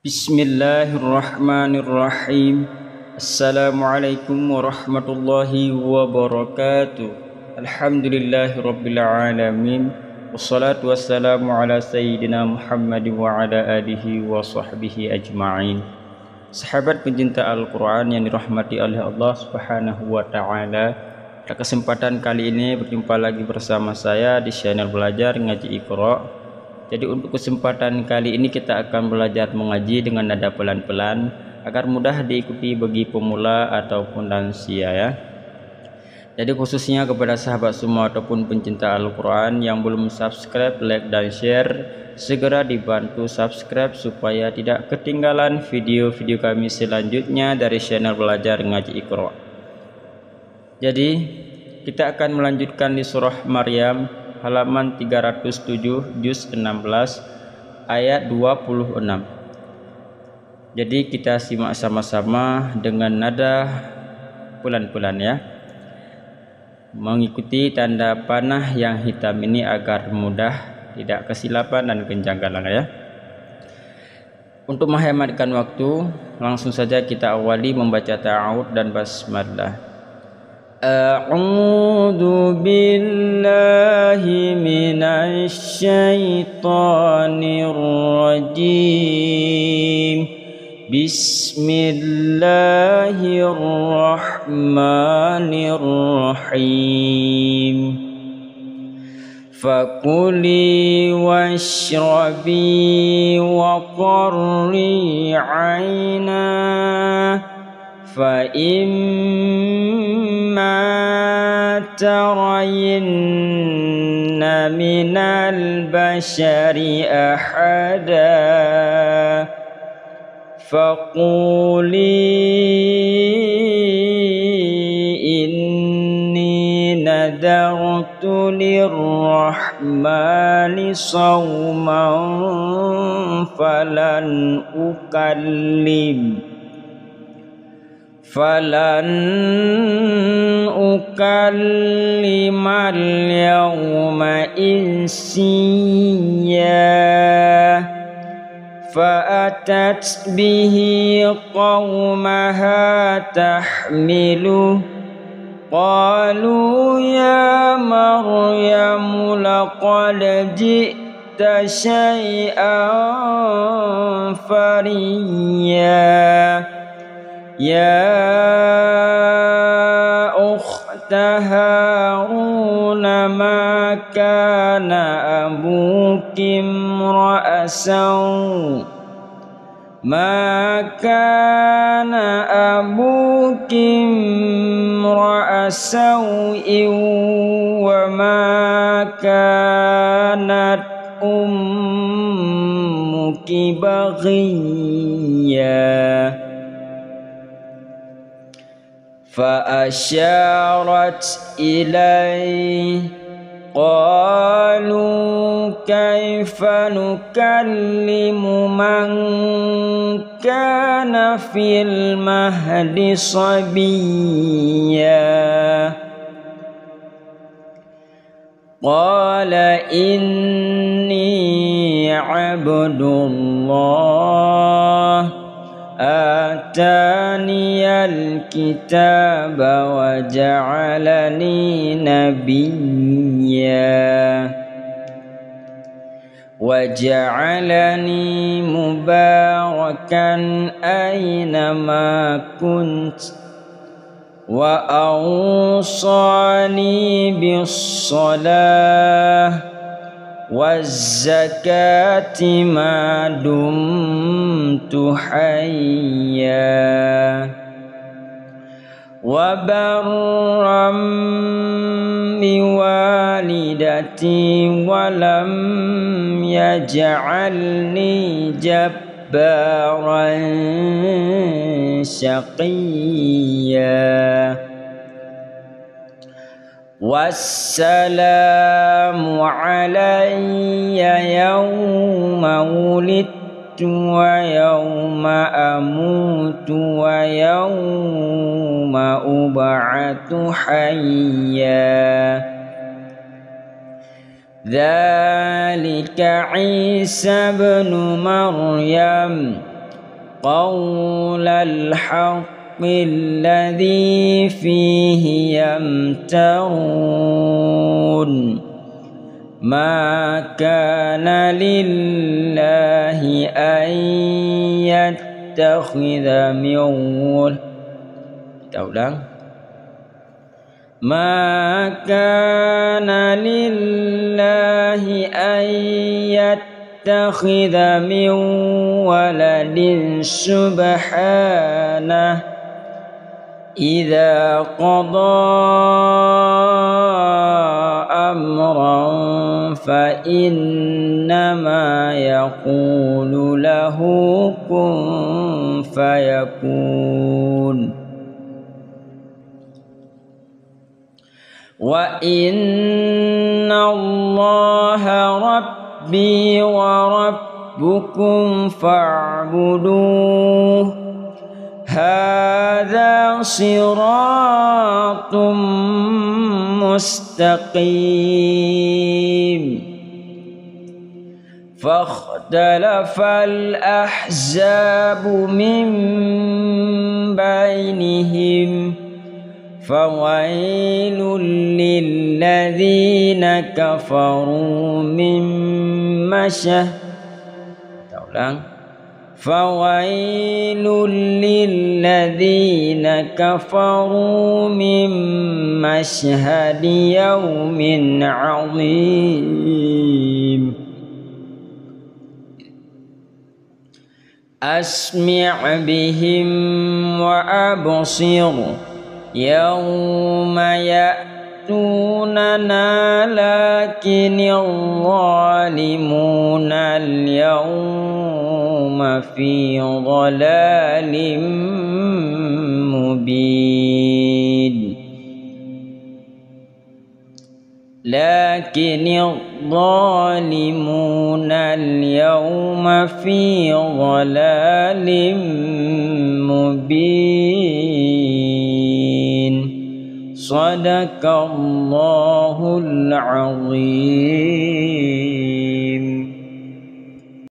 Bismillahirrahmanirrahim. Assalamualaikum warahmatullahi wabarakatuh. Alhamdulillahirabbil alamin. Wassalatu wassalamu ala sayyidina Muhammad wa ala alihi wa sahbihi ajma'in. Sahabat pencinta Al-Qur'an yang dirahmati oleh Allah Subhanahu wa taala, pada kesempatan kali ini berjumpa lagi bersama saya di channel Belajar Ngaji Iqra. Jadi untuk kesempatan kali ini kita akan belajar mengaji dengan nada pelan-pelan agar mudah diikuti bagi pemula ataupun lansia ya. Jadi khususnya kepada sahabat semua ataupun pencinta Al-Quran yang belum subscribe, like dan share, segera dibantu subscribe supaya tidak ketinggalan video-video kami selanjutnya dari channel Belajar Ngaji Iqra. Jadi kita akan melanjutkan di surah Maryam halaman 307 juz 16 ayat 26. Jadi kita simak sama-sama dengan nada pelan-pelan ya, mengikuti tanda panah yang hitam ini agar mudah, tidak kesilapan dan kejanggalan ya. Untuk menghematkan waktu, langsung saja kita awali membaca ta'awudz dan basmalah. A'udzu billahi minasy syaithanir rajim. Bismillahirrahmanirrahim. Fakuli washrabi wa qarri 'aina fa tarayinna minal bashari ahada faquli inni nadartu lirrahmani sawman falan ukallimal yawma insiya fa'atat bihi qawmaha tahmiluh qalu ya Maryam laqad ji'ta syai'an fariyya ya ukhta Harun ma kana abuki imra'asaw wa ma kanat ummuki baghiyya فأشارت إليه قالوا كيف نكلم من كان في المهد صبيا قال إني عبد الله آتاني الكتاب وجعلني نبيا مباركا أينما كنت وأوصاني بالصلاة والزكاة ما دمت حيا وبرا بوالدتي ولم يجعلني جبارا شقيا والسلام علي يوم ولدت ويوم أموت ويوم أبعث حيا ذلك عيسى ابن مريم قول الحق الذي فيه يمترون ما كان لله أن يتخذ من ولد ما كان لله أن يتخذ من ولد سبحانه إذا قضى أمرا فإنما يقول له كن فيكون وإن الله ربي وربكم فاعبدوه هذا صراط مستقيم فاختلف الأحزاب من بينهم فويل للذين كفروا من فويل للذين كفروا من مشهد يوم عظيم أسمع بهم وأبصر يوم يأتوننا لكن الظالمون اليوم في ضلال مبين لكن الظالمون اليوم في ضلال مبين صدق الله العظيم.